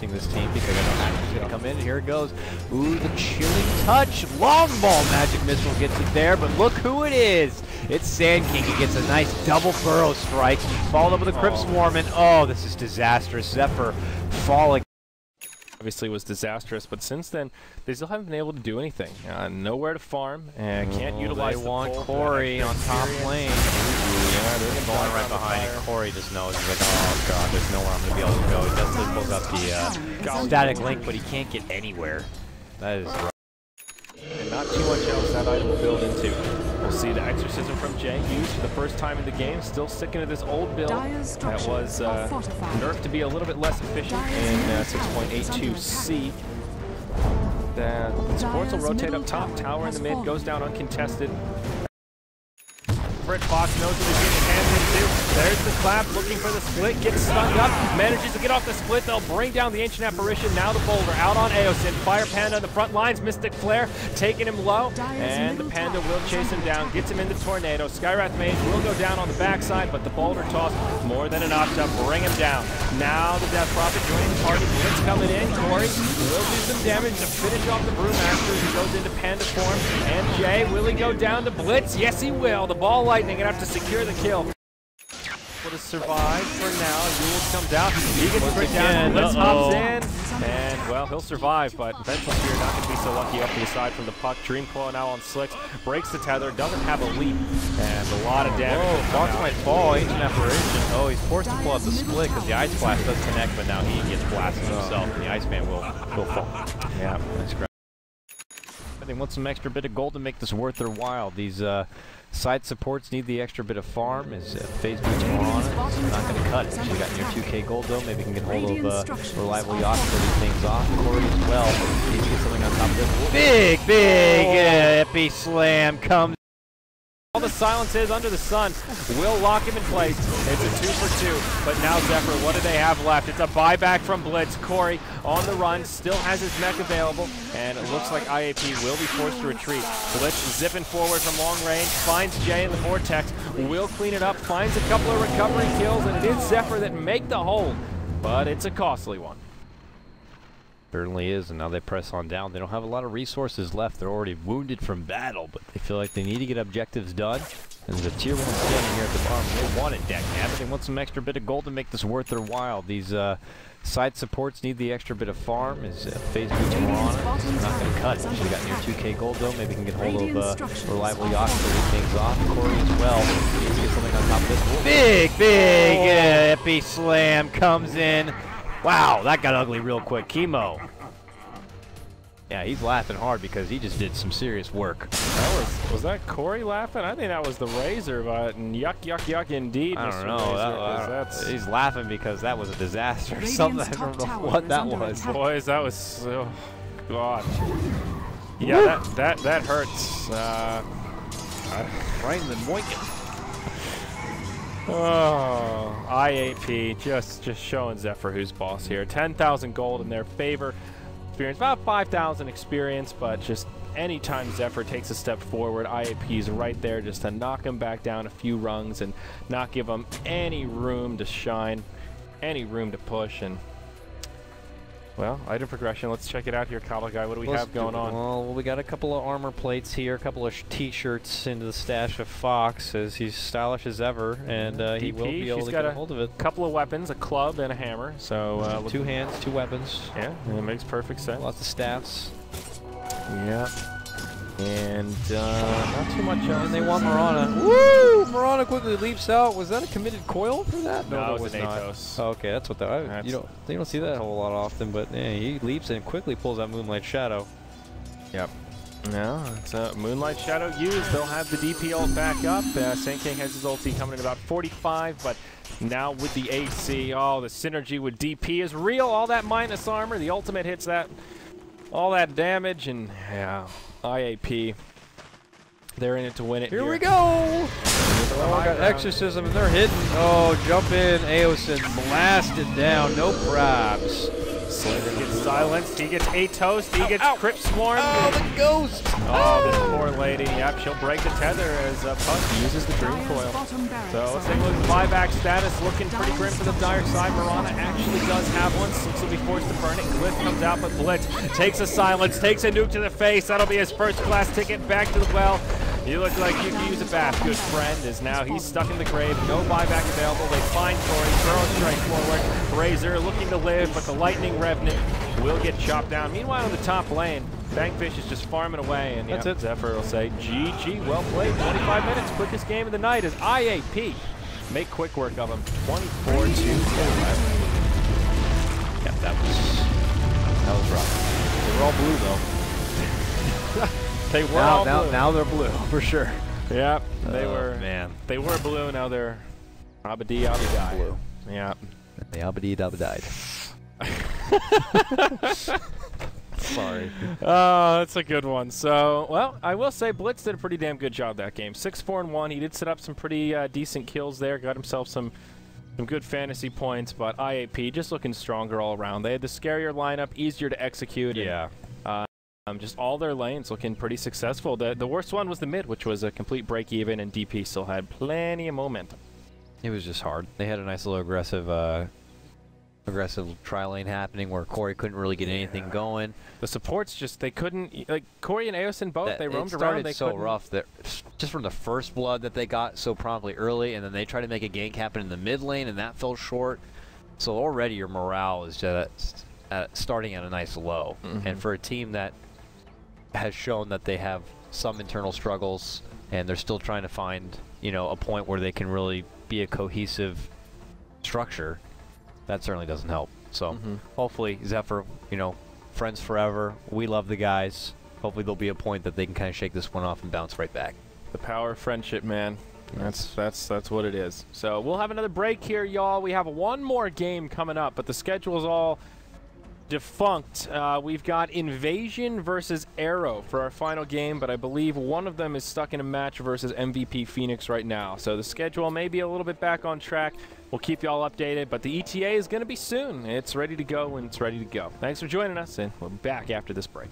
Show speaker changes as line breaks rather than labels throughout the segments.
facing this team because I know Hacker's going to come in. Here it goes. Ooh, the chilling touch. Long ball. Magic Missile gets it there, but look who it is. It's Sand King. He gets a nice double burrow strike. Followed up with a Crypt Swarm, and oh, this is disastrous. Zephyr falling.
Obviously was disastrous, but since then they still haven't been able to do anything. Nowhere to farm, and can't utilize
they
the
want
pull
Corey on top lane.
Yeah, they're
Going right behind it. Corey just knows. He's like, oh god, there's nowhere I'm going to be able to go. He does pulls out the static link, but he can't get anywhere. That is rough.
And not too much else that item will build into. We'll see the Exorcism from Jay used for the first time in the game, still sticking to this old build that was nerfed to be a little bit less efficient in 6.82C. The supports will rotate up top, tower in the mid, goes down uncontested. Fred Fox knows what he's getting his hands into. There's the clap, looking for the split, gets stunned up, manages to get off the split. They'll bring down the Ancient Apparition, now the Boulder, out on Aosin. Fire Panda on the front lines, Mystic Flare taking him low, and the Panda will chase him down, gets him into Tornado. Skywrath Mage will go down on the backside, but the Boulder toss more than enough to bring him down. Now the Death Prophet joining the party, Blitz coming in. Corey will do some damage to finish off the Brewmaster as he goes into Panda form. And Jay, will he go down to Blitz? Yes, he will. The Ball Lightning gonna have to secure the kill. Would have survived for now. Jules comes out. He gets put down. Blitz hops in. And, well, he'll survive, but eventually you're not going to be so lucky up to the side from the puck. Dream Coil now on Slicks. Breaks the tether. Doesn't have a leap. And a lot of damage.
Whoa, Fox might fall. Ancient Apparition. Oh, he's forced to pull out the split because the Ice Blast does connect, but now he gets blasted himself. And the Iceman will fall. Yeah, that's great. They want some extra bit of gold to make this worth their while. These side supports need the extra bit of farm. Is Phase Boots more on it? Not going to cut it. She got near 2k gold though. Maybe can get hold of Reliable Yacht to these things off. Corey as well. Needs to get something on top of this. Big Epi Slam comes. All the silences under the sun will lock him in place. It's a 2 for 2, but now Zephyr, what do they have left? It's a buyback from Blitz. Corey on the run, still has his mech available, and it looks like IAP will be forced to retreat. Blitz zipping forward from long range, finds Jay in the vortex, will clean it up, finds a couple of recovery kills, and it is Zephyr that make the hold, but it's a costly one. Certainly is, and now they press on down. They don't have a lot of resources left. They're already wounded from battle, but they feel like they need to get objectives done. And there's a tier 1 standing here at the farm. They want it, Dagnabbit. They want some extra bit of gold to make this worth their while. These side supports need the extra bit of farm. Is Phase Boots more on it? Not going to cut it. She got near 2k gold though. Maybe can get hold of Reliable Yacht to lead things off. Corey as well. Needs to get something on top of this. Big Epi Slam comes in. Wow, that got ugly real quick. Chemo. Yeah, he's laughing hard because he just did some serious work.
Was that Corey laughing? I think that was the Razor, but yuck indeed.
I don't know. He's laughing because that was a disaster. Something, I don't know what that was.
Boys, that was so... God. Yeah, that hurts.
Right in the moinkin.
Oh, IAP just showing Zephyr who's boss here. 10,000 gold in their favor. Experience about 5,000 experience, but just anytime Zephyr takes a step forward, IAP's right there just to knock him back down a few rungs and not give him any room to shine, any room to push. And well, item progression. Let's check it out here, Kyle Guy. What do we have going on?
Well, we got a couple of armor plates here, a couple of t-shirts into the stash of Fox, as he's stylish as ever, and he will be able to get a hold of it.
A couple of weapons, a club and a hammer. So
2 hands, 2 weapons.
Yeah, it makes perfect sense.
Lots of staffs.
Yeah. And not too much else.
And they want Marana. Woo! Marana quickly leaps out. Was that a committed coil for that?
No, it was an Athos.
Oh, okay, that's what that. You don't see that a whole lot often, but yeah, he leaps and quickly pulls out Moonlight Shadow.
Yep. No, it's a Moonlight Shadow used. They'll have the DP ult back up. Sand King has his ulti coming in about 45, but now with the AC, oh, the synergy with DP is real. All that minus armor, the ultimate hits that, all that damage, and yeah. IAP, they're in it to win it.
Here we go! Oh, I got Exorcism and they're hitting. Oh, jump in, Aosin blasted down, no props.
Slater gets silenced. He gets a toast. He gets crypt swarmed.
Oh, the ghost!
Oh, this poor lady. Yep, she'll break the tether as Puck uses the dream coil. So let's take a look at buyback status. Looking pretty grim for the dire side. Mirana actually does have one. Six will be forced to burn it. Glyph comes out, but Blitz takes a silence, takes a nuke to the face. That'll be his first class ticket back to the well. You look like you can use a bath, good friend, as now he's stuck in the grave. No buyback available. They find Corey. Throw strike forward. Razor looking to live, but the Lightning Revenant will get chopped down. Meanwhile, in the top lane, Bangfish is just farming away, and that's it. Zephyr will say, GG, well played. 25 minutes, quickest game of the night is IAP. Make quick work of him. 24-2.
Yeah, that was rough. They were all blue, though.
They were all blue.
Now they're blue, for sure.
Yep, they were.
Man.
They were blue, now they're Abadi Abadai.
Blue.
Yeah.
They Abadi died. Sorry.
Oh, that's a good one. So, well, I will say Blitz did a pretty damn good job that game. 6-4-1. He did set up some pretty decent kills there. Got himself some good fantasy points, but IAP just looking stronger all around. They had the scarier lineup, easier to execute.
Yeah.
And, just all their lanes looking pretty successful. The worst one was the mid, which was a complete break-even, and DP still had plenty of momentum.
It was just hard. They had a nice little aggressive tri lane happening where Corey couldn't really get anything going.
The supports just, they couldn't, like Corey and Aosin both, they roamed around. They
so rough that just from the first blood that they got so promptly early, and then they tried to make a gank happen in the mid lane, and that fell short. So already your morale is just starting at a nice low. And for a team that has shown that they have some internal struggles, and they're still trying to find, you know, a point where they can really be a cohesive structure, that certainly doesn't help. So hopefully Zephyr, you know, friends forever. We love the guys. Hopefully there'll be a point that they can kind of shake this one off and bounce right back.
The power of friendship, man. That's what it is. So we'll have another break here, y'all. We have one more game coming up, but the schedule is all defunct. We've got Invasion versus Arrow for our final game, but I believe one of them is stuck in a match versus MVP Phoenix right now. So the schedule may be a little bit back on track. We'll keep y'all updated, but the ETA is going to be soon. It's ready to go, and it's ready to go. Thanks for joining us, and we'll be back after this break.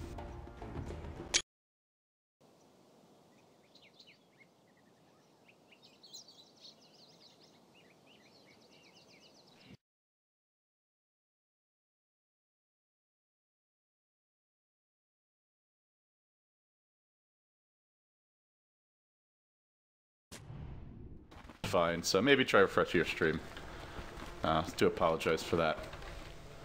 Fine, so maybe try refresh your stream. Do apologize for that.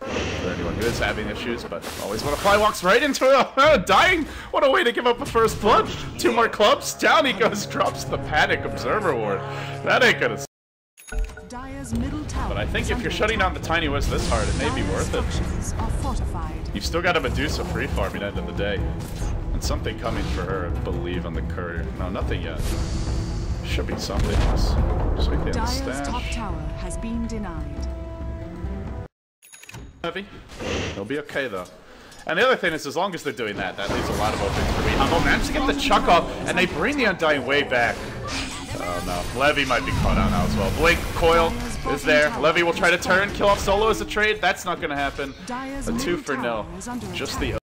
For anyone who is having issues, but always when a fly walks right into a dying. What a way to give up a first blood. 2 more clubs, down he goes, drops the Panic Observer Ward. That ain't gonna. But I think if you're shutting down the Tiny Wiz this hard, it may be worth it. You've still got a Medusa free farming end of the day. And something coming for her, I believe, on the courier. No, nothing yet. Should be something else. Just like the
Dire's top tower has been denied.
Heavy. They'll be okay though. And the other thing is, as long as they're doing that, that leaves a lot of openings for me. Humble managed to get the chuck off, and they bring the Undying way back. Oh no, Levy might be caught out now as well. Blink, Coil is there. Levy will try to turn, kill off Solo as a trade. That's not going to happen. A 2 for no. Just the.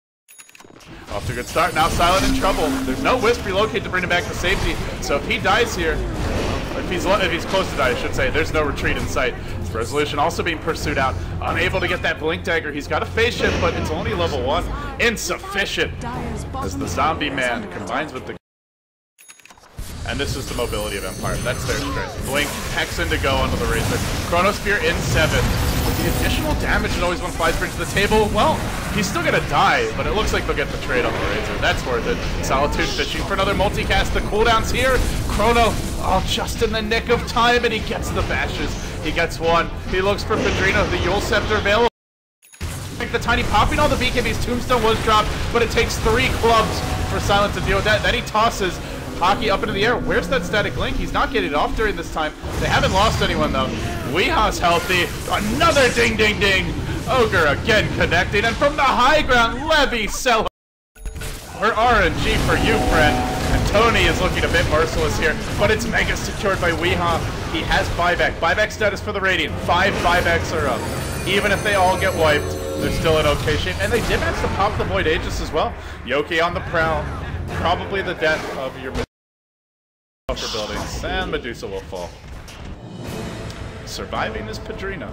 Off to a good start. Now Silent in trouble. There's no Wisp relocate to bring him back to safety. So if he dies here, if he's close to die, I should say, there's no retreat in sight. Resolution also being pursued out. Unable to get that Blink Dagger. He's got a phase shift, but it's only level 1. Insufficient. As the zombie man combines with the. And this is the mobility of Empire. That's their strength. Blink, Hex in to go onto the Razor. Chronosphere in 7. With the additional damage and always when flies brings to the table, well, he's still gonna die, but it looks like they'll get the trade on the Razor. That's worth it. Solitude fishing for another multicast. The cooldown's here. Chrono, oh, just in the nick of time, and he gets the bashes. He gets 1. He looks for Padrino, the Yule Scepter available. The Tiny popping all the BKB's Tombstone was dropped, but it takes 3 clubs for Silent to deal with that. Then he tosses Hockey up into the air. Where's that static link? He's not getting it off during this time. They haven't lost anyone though. Weeha's healthy. Another ding ding ding. Ogre again connecting, and from the high ground, Levy sell her RNG for you, friend. And Tony is looking a bit merciless here, but it's mega secured by Weeha. He has buyback. Buyback status for the Radiant. 5 buybacks are up. Even if they all get wiped, They're still in okay shape, and they did manage to pop the Void Aegis as well. Yoki on the prowl. Probably the death of your upper buildings, and Medusa will fall. Surviving is Padrino.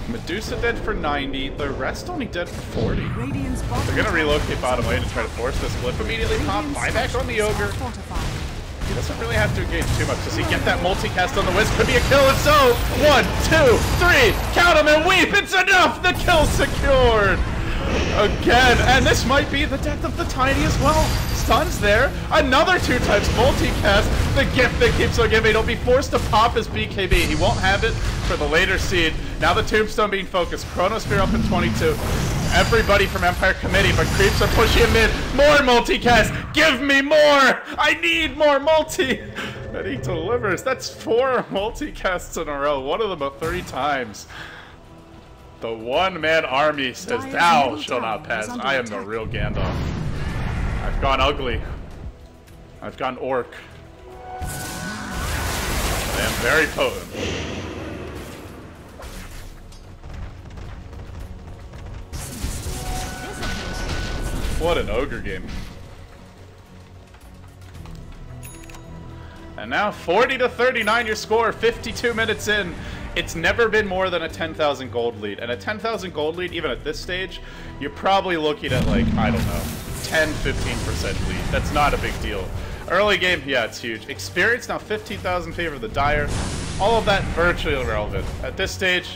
Medusa dead for 90, the rest only dead for 40. They're gonna relocate bottom lane and try to force this flip. Immediately pop, buyback on the Ogre. He doesn't really have to engage too much. Does he get that multicast on the Wisp? Could be a kill, if so! 1, 2, 3! Count him and weep! It's enough! The kill secured! Again, and this might be the death of the Tiny as well. Stun's there. Another 2 times multicast. The gift that keeps on giving. He'll be forced to pop his BKB. He won't have it for the later seed. Now the Tombstone being focused. Chronosphere up in 22. Everybody from Empire Committee, but creeps are pushing him in. More multicast. Give me more. I need more multi. And he delivers. That's 4 multicasts in a row. One of them about 30 times. The one-man army says, "Thou shalt not pass." I am the real Gandalf. I've gone ugly. I've gone orc. I am very potent. What an ogre game. And now 40 to 39 your score, 52 minutes in. It's never been more than a 10,000 gold lead. And a 10,000 gold lead, even at this stage, you're probably looking at like, I don't know, 10-15% lead. That's not a big deal. Early game, yeah, it's huge. Experience now 15,000 in favor of the Dire. All of that virtually irrelevant. At this stage,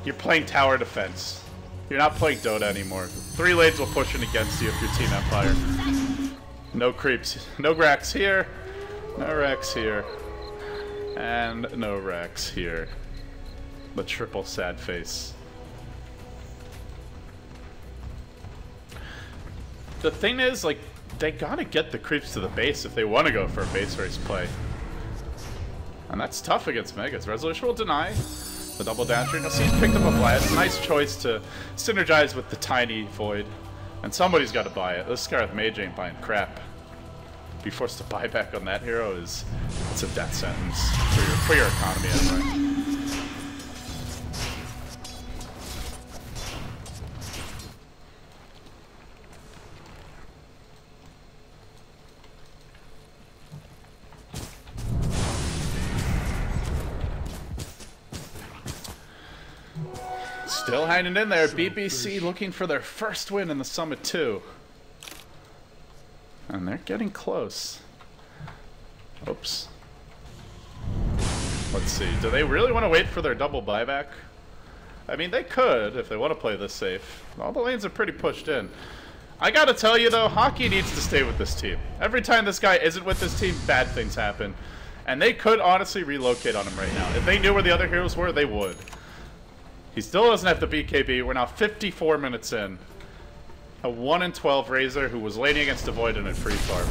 you're playing tower defense. You're not playing Dota anymore. 3 lanes will push in against you if you're Team Empire. No creeps. No Rax here. No Rax here. And no Rax here. The triple sad face. The thing is, like, they gotta get the creeps to the base if they want to go for a base race play. And that's tough against Megas. Resolution will deny the double dashing. Now, he's picked up a blast. Nice choice to synergize with the tiny Void. And somebody's got to buy it. This guy with Mage ain't buying crap. Be forced to buy back on that hero is it's a death sentence for your economy anyway. Still hanging in there. BBC looking for their first win in the Summit 2. And they're getting close. Oops. Let's see. Do they really want to wait for their double buyback? I mean, they could if they want to play this safe. All the lanes are pretty pushed in. I gotta tell you though, Hockey needs to stay with this team. Every time this guy isn't with this team, bad things happen. And they could honestly relocate on him right now. If they knew where the other heroes were, they would. He still doesn't have the BKB. We're now 54 minutes in. A 1-in-12 Razor who was laning against a Void in a free farm.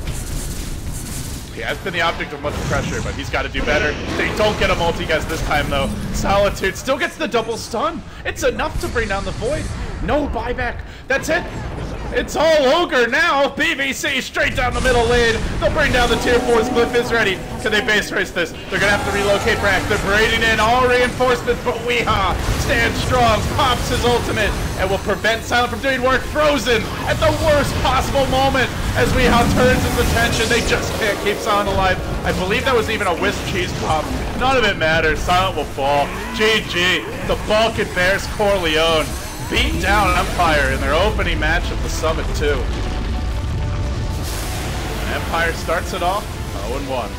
He has been the object of much pressure, but he's got to do better. They don't get a multi-guess this time, though. Solitude still gets the double stun. It's enough to bring down the Void. No buyback. That's it. It's all Ogre now. BBC straight down the middle lane. They'll bring down the tier 4s. Glyph is ready. Can they base race this? They're going to have to relocate Brack. They're braiding in all reinforcements, but Weehaw stands strong, pops his ultimate, and will prevent Silent from doing work. Frozen at the worst possible moment as Weehaw turns his attention. They just can't keep Silent alive. I believe that was even a Wisp cheese pop. None of it matters. Silent will fall. GG. The Balkan Bears Coleone beat down Empire in their opening match of the Summit 2. And Empire starts it off 0-1.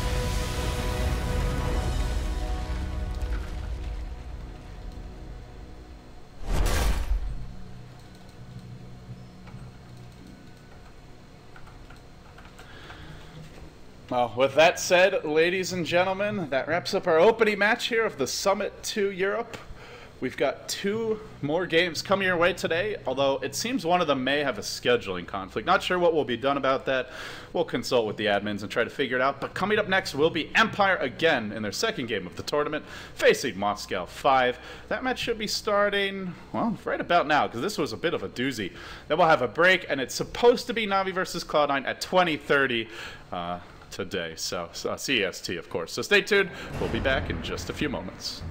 Well, with that said, ladies and gentlemen, that wraps up our opening match here of the Summit 2 Europe. We've got 2 more games coming your way today, although it seems one of them may have a scheduling conflict. Not sure what will be done about that. We'll consult with the admins and try to figure it out. But coming up next will be Empire again in their second game of the tournament, facing Moscow 5. That match should be starting, well, right about now, because this was a bit of a doozy. Then we'll have a break, and it's supposed to be Navi versus Cloud9 at 20:30 today. So CEST, of course. So stay tuned. We'll be back in just a few moments.